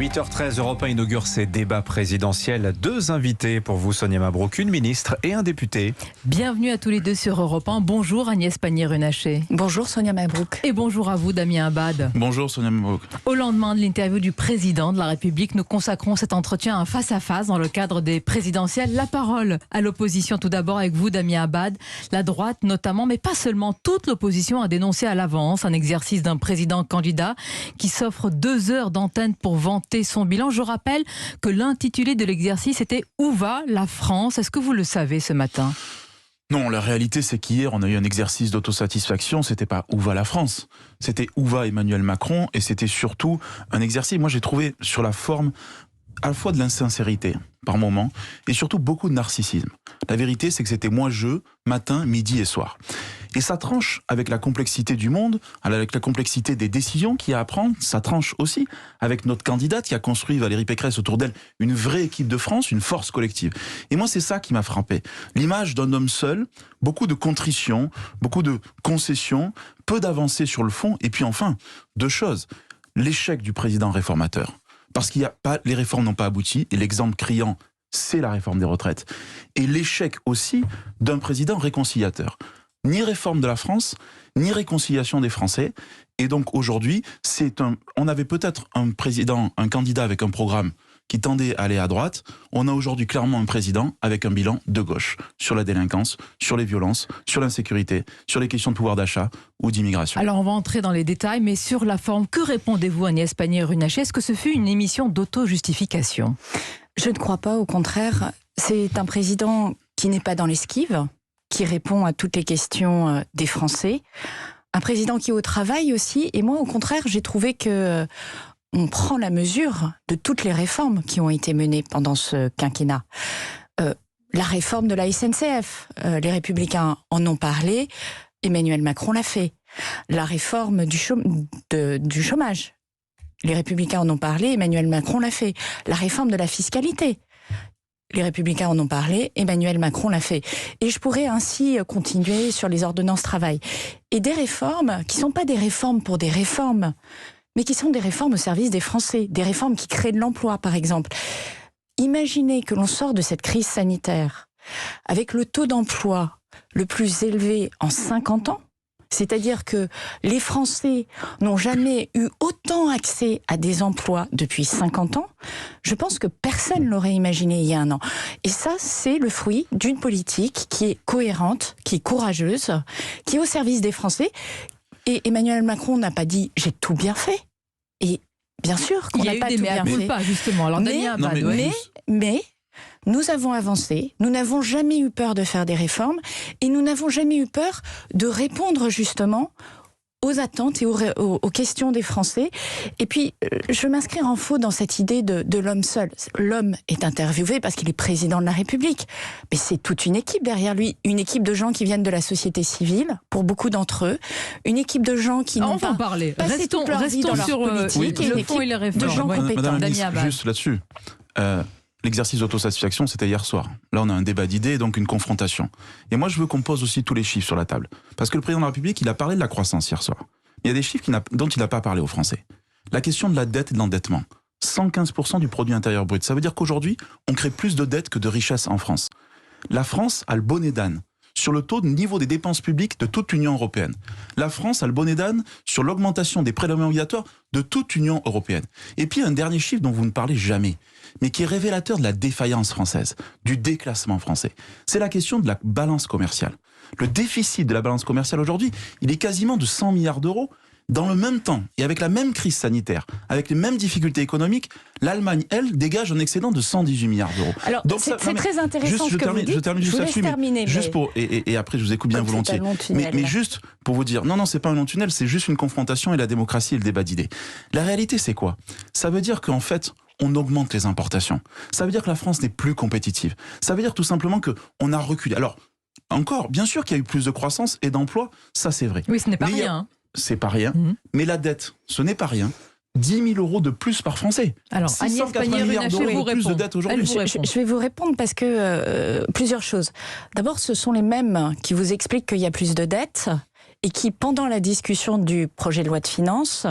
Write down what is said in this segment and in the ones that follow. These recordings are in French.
8h13, Europe 1 inaugure ses débats présidentiels. 2 invités pour vous, Sonia Mabrouk, une ministre et un député. Bienvenue à tous les deux sur Europe 1. Bonjour Agnès Pannier-Runacher. Bonjour Sonia Mabrouk. Et bonjour à vous Damien Abad. Bonjour Sonia Mabrouk. Au lendemain de l'interview du président de la République, nous consacrons cet entretien à un face-à-face dans le cadre des présidentielles. La parole à l'opposition tout d'abord avec vous Damien Abad. La droite notamment, mais pas seulement, toute l'opposition a dénoncé à l'avance un exercice d'un président candidat qui s'offre 2 heures d'antenne pour vanter son bilan. Je rappelle que l'intitulé de l'exercice était « Où va la France ?» Est-ce que vous le savez ce matin ? Non, la réalité c'est qu'hier on a eu un exercice d'autosatisfaction, c'était pas « Où va la France ?» C'était « Où va Emmanuel Macron ?» et c'était surtout un exercice, moi j'ai trouvé sur la forme à la fois de l'insincérité par moment et surtout beaucoup de narcissisme. La vérité c'est que c'était moi-je, matin, midi et soir. Et ça tranche avec la complexité du monde, avec la complexité des décisions qu'il y a à prendre, ça tranche aussi avec notre candidate qui a construit, Valérie Pécresse, autour d'elle, une vraie équipe de France, une force collective. Et moi c'est ça qui m'a frappé. L'image d'un homme seul, beaucoup de contrition, beaucoup de concessions, peu d'avancées sur le fond, et puis enfin, 2 choses. L'échec du président réformateur. Parce qu'il y a pas, les réformes n'ont pas abouti, et l'exemple criant, c'est la réforme des retraites. Et l'échec aussi d'un président réconciliateur. Ni réforme de la France, ni réconciliation des Français. Et donc aujourd'hui, on avait peut-être un candidat avec un programme qui tendait à aller à droite. On a aujourd'hui clairement un président avec un bilan de gauche sur la délinquance, sur les violences, sur l'insécurité, sur les questions de pouvoir d'achat ou d'immigration. Alors on va entrer dans les détails, mais sur la forme, que répondez-vous Agnès Pannier-Runacher ? Est-ce que ce fut une émission d'auto-justification ? Je ne crois pas, au contraire. C'est un président qui n'est pas dans l'esquive, qui répond à toutes les questions des Français. Un président qui est au travail aussi. Et moi, au contraire, j'ai trouvé que on prend la mesure de toutes les réformes qui ont été menées pendant ce quinquennat. La réforme de la SNCF, les Républicains en ont parlé, Emmanuel Macron l'a fait. La réforme du chômage, les Républicains en ont parlé, Emmanuel Macron l'a fait. La réforme de la fiscalité, les Républicains en ont parlé, Emmanuel Macron l'a fait. Et je pourrais ainsi continuer sur les ordonnances travail. Et des réformes qui ne sont pas des réformes pour des réformes, mais qui sont des réformes au service des Français, des réformes qui créent de l'emploi, par exemple. Imaginez que l'on sort de cette crise sanitaire avec le taux d'emploi le plus élevé en 50 ans, c'est-à-dire que les Français n'ont jamais eu autant accès à des emplois depuis 50 ans. Je pense que personne ne l'aurait imaginé il y a un an. Et ça, c'est le fruit d'une politique qui est cohérente, qui est courageuse, qui est au service des Français. Et Emmanuel Macron n'a pas dit « j'ai tout bien fait ». Et bien sûr qu'on n'a pas tout bien fait. Pas, justement. Alors, mais nous avons avancé, nous n'avons jamais eu peur de faire des réformes et nous n'avons jamais eu peur de répondre justement aux attentes et aux questions des Français. Et puis, je veux m'inscrire en faux dans cette idée de l'homme seul. L'homme est interviewé parce qu'il est président de la République. Mais c'est toute une équipe derrière lui. Une équipe de gens qui viennent de la société civile, pour beaucoup d'entre eux. Une équipe de gens qui n'ont pas passé toute leur vie dans leur politique. Et le fond et les réformes. De gens compétents. Madame la ministre, juste là-dessus. L'exercice d'autosatisfaction, c'était hier soir. Là, on a un débat d'idées, donc une confrontation. Et moi, je veux qu'on pose aussi tous les chiffres sur la table. Parce que le président de la République, il a parlé de la croissance hier soir. Il y a des chiffres dont il n'a pas parlé aux Français. La question de la dette et de l'endettement. 115% du produit intérieur brut. Ça veut dire qu'aujourd'hui, on crée plus de dettes que de richesses en France. La France a le bonnet d'âne sur le taux de niveau des dépenses publiques de toute l'Union européenne. La France a le bonnet d'âne sur l'augmentation des prélèvements obligatoires de toute l'Union européenne. Et puis un dernier chiffre dont vous ne parlez jamais, mais qui est révélateur de la défaillance française, du déclassement français. C'est la question de la balance commerciale. Le déficit de la balance commerciale aujourd'hui, il est quasiment de 100 milliards d'euros. Dans le même temps, et avec la même crise sanitaire, avec les mêmes difficultés économiques, l'Allemagne, elle, dégage un excédent de 118 milliards d'euros. Alors, c'est très intéressant ce que vous dites. Je termine juste là-dessus, et après je vous écoute bien volontiers. Mais juste pour vous dire, non, c'est pas un long tunnel, c'est juste une confrontation et la démocratie et le débat d'idées. La réalité, c'est quoi ? Ça veut dire qu'en fait, on augmente les importations. Ça veut dire que la France n'est plus compétitive. Ça veut dire tout simplement qu'on a reculé. Alors, encore, bien sûr qu'il y a eu plus de croissance et d'emplois, ça c'est vrai. Oui, ce n'est pas rien. C'est pas rien, mais la dette, ce n'est pas rien. 10 000 euros de plus par Français. Alors, Agnès Pannier-Runacher vous plus de dette aujourd'hui. Je vais vous répondre parce que plusieurs choses. D'abord, ce sont les mêmes qui vous expliquent qu'il y a plus de dettes et qui, pendant la discussion du projet de loi de finances,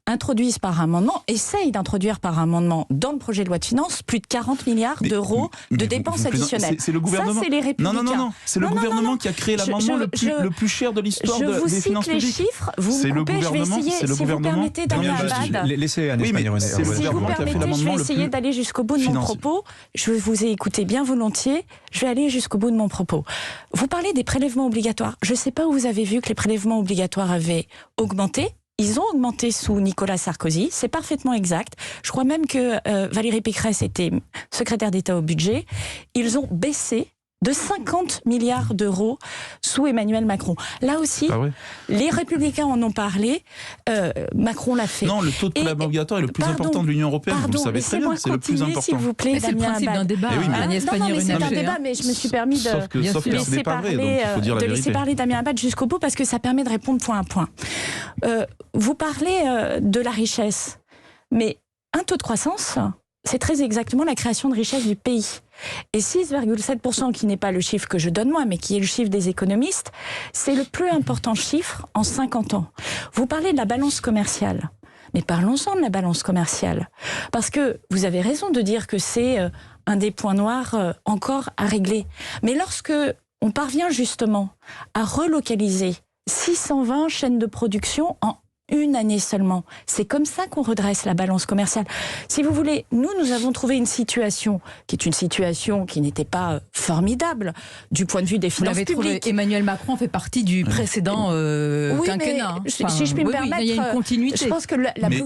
introduisent par amendement, essayent d'introduire par amendement dans le projet de loi de finances plus de 40 milliards d'euros de dépenses additionnelles. C'est le gouvernement. Ça, c'est les Républicains. Non. C'est le gouvernement qui a créé l'amendement le plus cher de l'histoire des finances publiques. Je vous cite les chiffres. Vous me coupez, je vais essayer, si vous permettez, Damien Abad. Laissez Agnès Pannier-Runacher. Si vous permettez, je vais essayer d'aller jusqu'au bout de mon propos. Je vous ai écouté bien volontiers. Je vais aller jusqu'au bout de mon propos. Vous parlez des prélèvements obligatoires. Je ne sais pas où vous avez vu que les prélèvements obligatoires avaient augmenté. Ils ont augmenté sous Nicolas Sarkozy, c'est parfaitement exact. Je crois même que Valérie Pécresse était secrétaire d'État au budget. Ils ont baissé de 50 milliards d'euros sous Emmanuel Macron. Là aussi, les Républicains en ont parlé, Macron l'a fait. Non, le taux de prélèvement obligatoire est le plus important de l'Union européenne, vous le savez très bien, c'est le plus important. S'il vous plaît, c'est le principe d'un débat, Agnès Pannier-Runacher. C'est un débat, mais je me suis permis de laisser parler Damien Abad jusqu'au bout, parce que ça permet de répondre point à point. Vous parlez de la richesse, mais un taux de croissance, c'est très exactement la création de richesse du pays. Et 6,7%, qui n'est pas le chiffre que je donne moi, mais qui est le chiffre des économistes, c'est le plus important chiffre en 50 ans. Vous parlez de la balance commerciale. Mais parlons-en de la balance commerciale. Parce que vous avez raison de dire que c'est un des points noirs encore à régler. Mais lorsque on parvient justement à relocaliser 620 chaînes de production en une année seulement. C'est comme ça qu'on redresse la balance commerciale. Si vous voulez, nous avons trouvé une situation qui n'était pas formidable du point de vue des finances publiques. Emmanuel Macron fait partie du précédent quinquennat. Si je puis me permettre, il y a une continuité. Je pense que la plus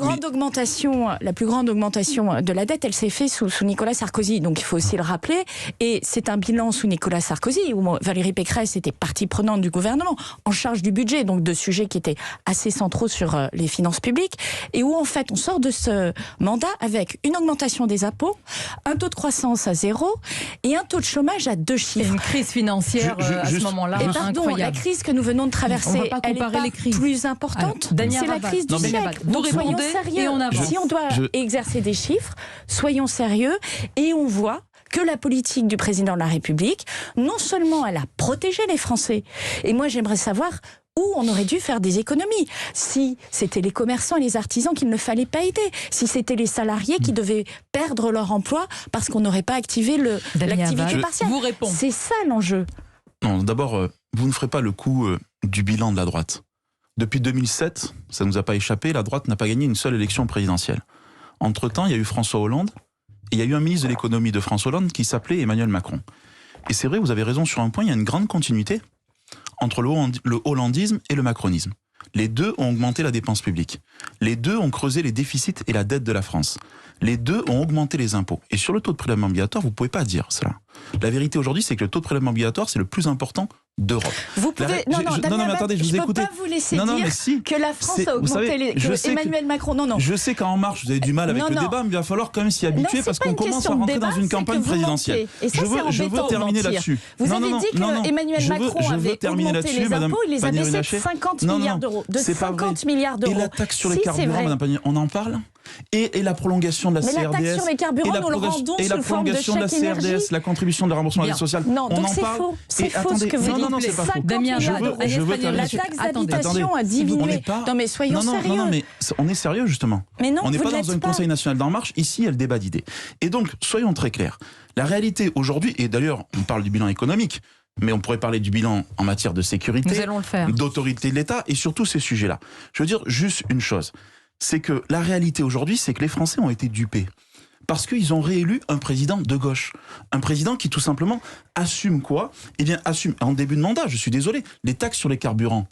grande augmentation de la dette, elle s'est faite sous Nicolas Sarkozy. Donc il faut aussi le rappeler. Et c'est un bilan sous Nicolas Sarkozy où Valérie Pécresse était partie prenante du gouvernement, en charge du budget, donc de sujets qui étaient assez centraux sur les finances publiques, et où en fait on sort de ce mandat avec une augmentation des impôts, un taux de croissance à 0 et un taux de chômage à 2 chiffres. Et une crise financière à ce moment-là incroyable. La crise que nous venons de traverser, elle n'est pas plus importante. C'est la crise du siècle. Donc soyons sérieux. Et on avance. Si on doit exercer des chiffres, soyons sérieux, et on voit que la politique du président de la République, non seulement elle a protégé les Français, et moi j'aimerais savoir où on aurait dû faire des économies. Si c'était les commerçants et les artisans qu'il ne fallait pas aider, si c'était les salariés qui devaient perdre leur emploi parce qu'on n'aurait pas activé l'activité partielle. Vous répond. C'est ça l'enjeu. Non, d'abord, vous ne ferez pas le coup du bilan de la droite. Depuis 2007, ça ne nous a pas échappé, la droite n'a pas gagné une seule élection présidentielle. Entre-temps, il y a eu François Hollande, et il y a eu un ministre de l'économie de François Hollande qui s'appelait Emmanuel Macron. Et c'est vrai, vous avez raison sur un point, il y a une grande continuité entre le hollandisme et le macronisme. Les deux ont augmenté la dépense publique. Les deux ont creusé les déficits et la dette de la France. Les deux ont augmenté les impôts. Et sur le taux de prélèvement obligatoire, vous ne pouvez pas dire cela. La vérité aujourd'hui, c'est que le taux de prélèvement obligatoire, c'est le plus important d'Europe. Vous pouvez... Non, mais attendez, je peux pas vous laisser dire que la France a augmenté Emmanuel Macron. Non. Je sais qu'En Marche, vous avez du mal avec le débat, mais il va falloir quand même s'y habituer parce qu'on commence à rentrer dans une campagne présidentielle. Je veux terminer là-dessus. Vous avez dit qu'Emmanuel Macron avait augmenté les impôts, il les a baissés de 50 milliards d'euros. De 50 milliards d'euros. Et la taxe sur les carburants, Madame Pannier, on en parle ? Et la prolongation de la CRDS. Mais la taxe sur les carburants, nous le rendons sous forme de chèque énergie. La contribution de remboursement de l'aide sociale. Non, donc c'est faux. C'est faux ce que vous dites. Non, c'est pas faux. La taxe d'habitation a diminué. Non, mais soyons sérieux. Non, mais on est sérieux justement. Mais non, on n'est pas dans un Conseil national d'En Marche. Ici, il y a le débat d'idées. Et donc, soyons très clairs. La réalité aujourd'hui, et d'ailleurs, on parle du bilan économique, mais on pourrait parler du bilan en matière de sécurité, d'autorité de l'État et surtout ces sujets-là. Je veux dire juste une chose. C'est que la réalité aujourd'hui, c'est que les Français ont été dupés. Parce qu'ils ont réélu un président de gauche. Un président qui tout simplement assume quoi ? Eh bien, assume, en début de mandat, je suis désolé, les taxes sur les carburants,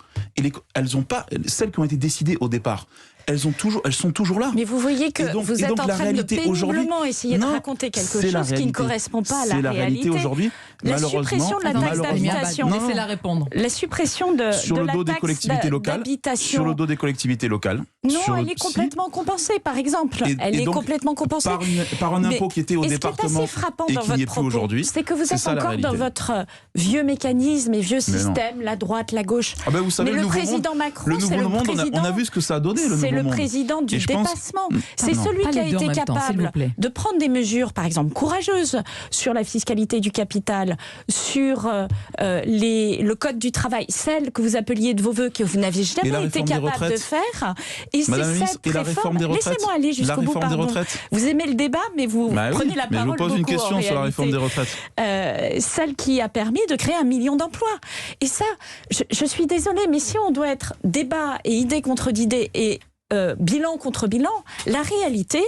elles ont pas, celles qui ont été décidées au départ, elles sont toujours là. Mais vous voyez que vous êtes en train de péniblement essayer de raconter quelque chose qui ne correspond pas à la réalité. C'est la réalité aujourd'hui, malheureusement. La suppression de la taxe d'habitation. Laissez-la répondre. La suppression de la taxe d'habitation. Sur le dos des collectivités locales. Non, elle est complètement compensée, par exemple. Elle est complètement compensée. Par un impôt qui était au département et qui n'y est plus aujourd'hui. C'est que vous êtes encore dans votre vieux mécanisme et vieux système, la droite, la gauche. Vous savez, mais le président Macron, le Nouveau Monde, on a vu ce que ça a donné, le Nouveau beau le monde. président du Et je pense- dépassement. C'est non. celui Pas qui a les deux en été même temps, s'il capable vous plaît. de prendre des mesures, par exemple, courageuses sur la fiscalité du capital, sur le code du travail, celle que vous appeliez de vos voeux, que vous n'aviez Et la jamais été réforme des capable de retraites faire. Et c'est Madame la ministre, cette et la réforme... réforme des retraites Laissez-moi aller La jusqu'au bout, réforme des pardon. retraites Vous aimez le débat, mais vous Bah oui, prenez la mais je parole vous pose une beaucoup, question en sur la réforme des réalité. retraites. Celle qui a permis de créer 1 million d'emplois. Et ça, je suis désolée, mais si on doit être débat et idée contre idée et bilan contre bilan, la réalité,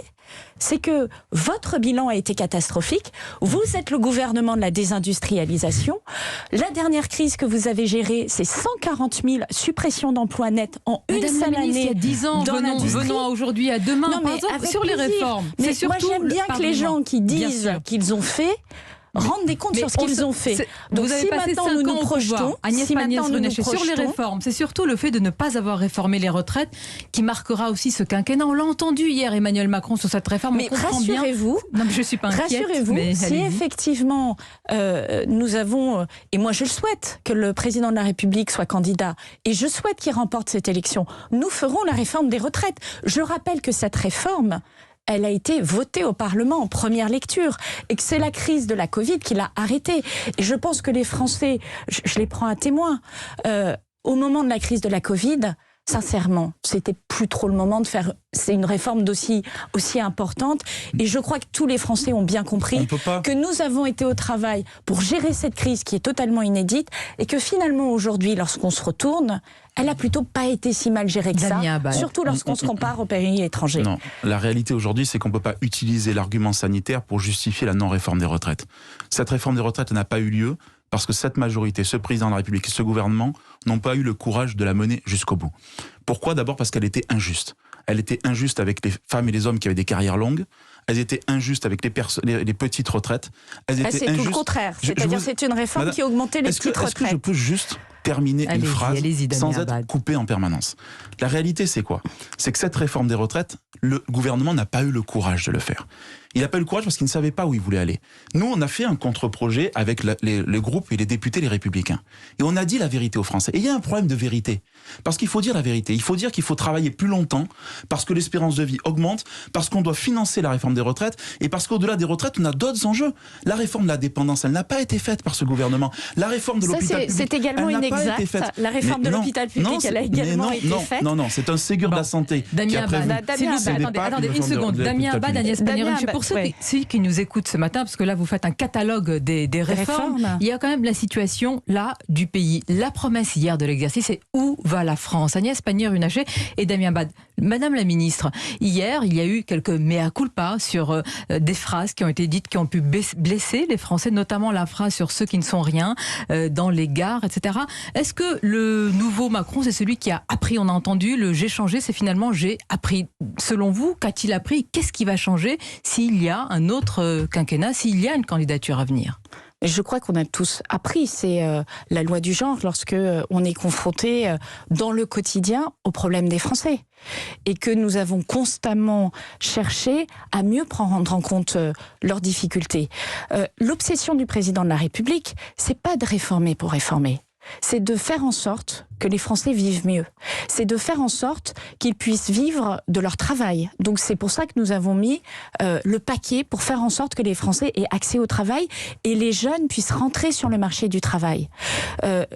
c'est que votre bilan a été catastrophique. Vous êtes le gouvernement de la désindustrialisation. La dernière crise que vous avez gérée, c'est 140 000 suppressions d'emplois nets en une Madame la seule ministre, il y a année. 10 ans, dans l'industrie. venons à aujourd'hui, à demain. Non, Par mais exemple, avec sur les plaisir. réformes. Mais C'est moi, surtout j'aime bien que les gens qui Bien disent sûr. qu'ils ont fait rendent des comptes Mais sur ce on qu'ils se- ont fait. c'est- Donc vous avez si passé maintenant 5 nous ans nous au projetons, pouvoir. Agnès si maintenant nous nous Pannier-Runacher, sur les projetons, réformes, c'est surtout le fait de ne pas avoir réformé les retraites qui marquera aussi ce quinquennat. On l'a entendu hier, Emmanuel Macron, sur cette réforme. mais on comprend bien. rassurez-vous, Non, mais je suis pas inquiète. rassurez-vous, mais si allez-y. effectivement nous avons, et moi je le souhaite, que le président de la République soit candidat, et je souhaite qu'il remporte cette élection, nous ferons la réforme des retraites. Je rappelle que cette réforme, elle a été votée au Parlement en première lecture et que c'est la crise de la Covid qui l'a arrêtée. Et je pense que les Français, je les prends à témoin, au moment de la crise de la Covid, sincèrement, c'était plus trop le moment de faire une réforme aussi importante. Et je crois que tous les Français ont bien compris On peut pas. que nous avons été au travail pour gérer cette crise qui est totalement inédite et que finalement aujourd'hui, lorsqu'on se retourne, elle a plutôt pas été si mal gérée que ça, Damien Abad. surtout lorsqu'on se compare aux pays étrangers. Non, la réalité aujourd'hui, c'est qu'on ne peut pas utiliser l'argument sanitaire pour justifier la non-réforme des retraites. Cette réforme des retraites n'a pas eu lieu parce que cette majorité, ce président de la République et ce gouvernement n'ont pas eu le courage de la mener jusqu'au bout. Pourquoi ? D'abord parce qu'elle était injuste. Elle était injuste avec les femmes et les hommes qui avaient des carrières longues. Elle était injuste avec les petites retraites. Elle était C'est tout le injuste. contraire. Je C'est-à-dire vous- c'est une réforme Madame, qui a augmenté les Est-ce que petites je retraites. peux juste terminer une Allez-y, phrase allez-y, Damien sans être Abad. coupé en permanence ? La réalité, c'est quoi ? C'est que cette réforme des retraites, le gouvernement n'a pas eu le courage de le faire. Il n'a pas eu le courage parce qu'il ne savait pas où il voulait aller. Nous, on a fait un contre-projet avec les groupes et les députés, les Républicains. Et on a dit la vérité aux Français. Et il y a un problème de vérité. Parce qu'il faut dire la vérité. Il faut dire qu'il faut travailler plus longtemps, parce que l'espérance de vie augmente, parce qu'on doit financer la réforme des retraites, et parce qu'au-delà des retraites, on a d'autres enjeux. La réforme de la dépendance, elle n'a pas été faite par ce gouvernement. La réforme de Ça, l'hôpital public, c'est également elle n'a pas inexact. été faite. La réforme Mais de non, l'hôpital public, non, elle a mais également non, été non, faite. Non, non, c'est un Ségur de la santé qui Damien a prévu. Abad, s'il Damien vous plaît, Abad. attendez, pas attendez une une réforme seconde. de Damien l'hôpital Abad, public. Agnès Damien Pannier-Runacher, Abad, pour ouais. ceux qui nous écoutent ce matin, parce que là vous faites un catalogue des réformes, réformes. il y a quand même la situation là du pays. La promesse hier de l'exercice, c'est où va la France ? Agnès Pannier-Runacher et Damien Abad. Madame la ministre, hier il y a eu quelques mea culpa sur des phrases qui ont été dites, qui ont pu blesser les Français, notamment la phrase sur ceux qui ne sont rien dans les gares, etc. Est-ce que le nouveau Macron, c'est celui qui a appris ? On a entendu le j'ai changé, c'est finalement j'ai appris. Selon vous, qu'a-t-il appris ? Qu'est-ce qui va changer s'il y a un autre quinquennat, s'il y a une candidature à venir ? Je crois qu'on a tous appris, c'est la loi du genre lorsque on est confronté dans le quotidien aux problèmes des Français et que nous avons constamment cherché à mieux prendre en compte leurs difficultés. L'obsession du président de la République, c'est pas de réformer pour réformer. C'est de faire en sorte que les Français vivent mieux. C'est de faire en sorte qu'ils puissent vivre de leur travail. Donc c'est pour ça que nous avons mis le paquet pour faire en sorte que les Français aient accès au travail et les jeunes puissent rentrer sur le marché du travail.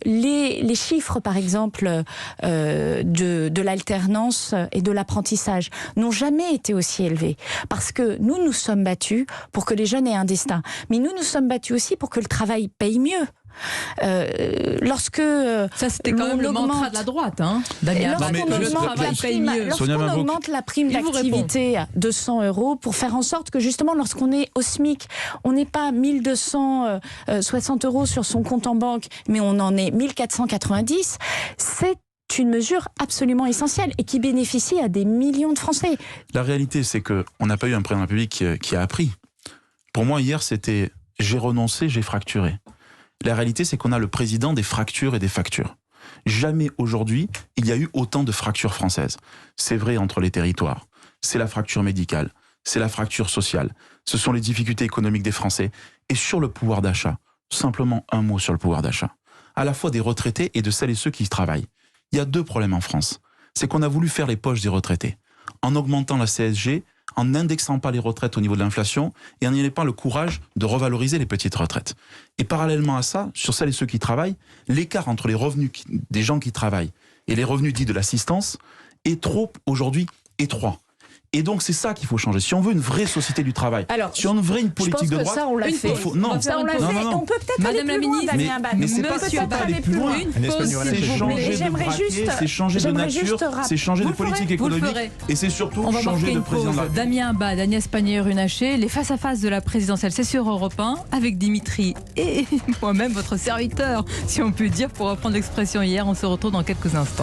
Les chiffres, par exemple, de l'alternance et de l'apprentissage n'ont jamais été aussi élevés. Parce que nous nous sommes battus pour que les jeunes aient un destin. Mais nous nous sommes battus aussi pour que le travail paye mieux. Lorsque ça c'était quand même le mantra de la droite, hein, Damien. Lorsqu'on augmente la prime d'activité à 200 € pour faire en sorte que justement lorsqu'on est au SMIC, on n'est pas 1260 € sur son compte en banque, mais on en est 1490, c'est une mesure absolument essentielle et qui bénéficie à des millions de Français. La réalité, c'est qu'on n'a pas eu un président de la République qui a appris. Pour moi, hier, c'était « j'ai renoncé, j'ai fracturé ». La réalité, c'est qu'on a le président des fractures et des factures. Jamais aujourd'hui, il y a eu autant de fractures françaises. C'est vrai entre les territoires. C'est la fracture médicale. C'est la fracture sociale. Ce sont les difficultés économiques des Français. Et sur le pouvoir d'achat, simplement un mot sur le pouvoir d'achat. À la fois des retraités et de celles et ceux qui y travaillent. Il y a deux problèmes en France. C'est qu'on a voulu faire les poches des retraités. en augmentant la CSG, en n'indexant pas les retraites au niveau de l'inflation et en n'ayant pas le courage de revaloriser les petites retraites. Et parallèlement à ça, sur celles et ceux qui travaillent, l'écart entre les revenus des gens qui travaillent et les revenus dits de l'assistance est trop aujourd'hui étroit. Et donc c'est ça qu'il faut changer. Si on veut une vraie société du travail, si on veut une politique de droite, ça on l'a fait. il faut... Non, ça on l'a fait. On peut peut-être aller plus loin, Damien Abad. Mais c'est pas peut-être aller plus loin. C'est changer de braquet, c'est changer de nature, c'est changer de politique économique et c'est surtout changer de président de la République. Damien Abad, Agnès Pannier-Runacher, les face-à-face de la présidentielle, c'est sur Europe 1 avec Dimitri et moi-même votre serviteur, si on peut dire, pour reprendre l'expression hier. On se retrouve dans quelques instants.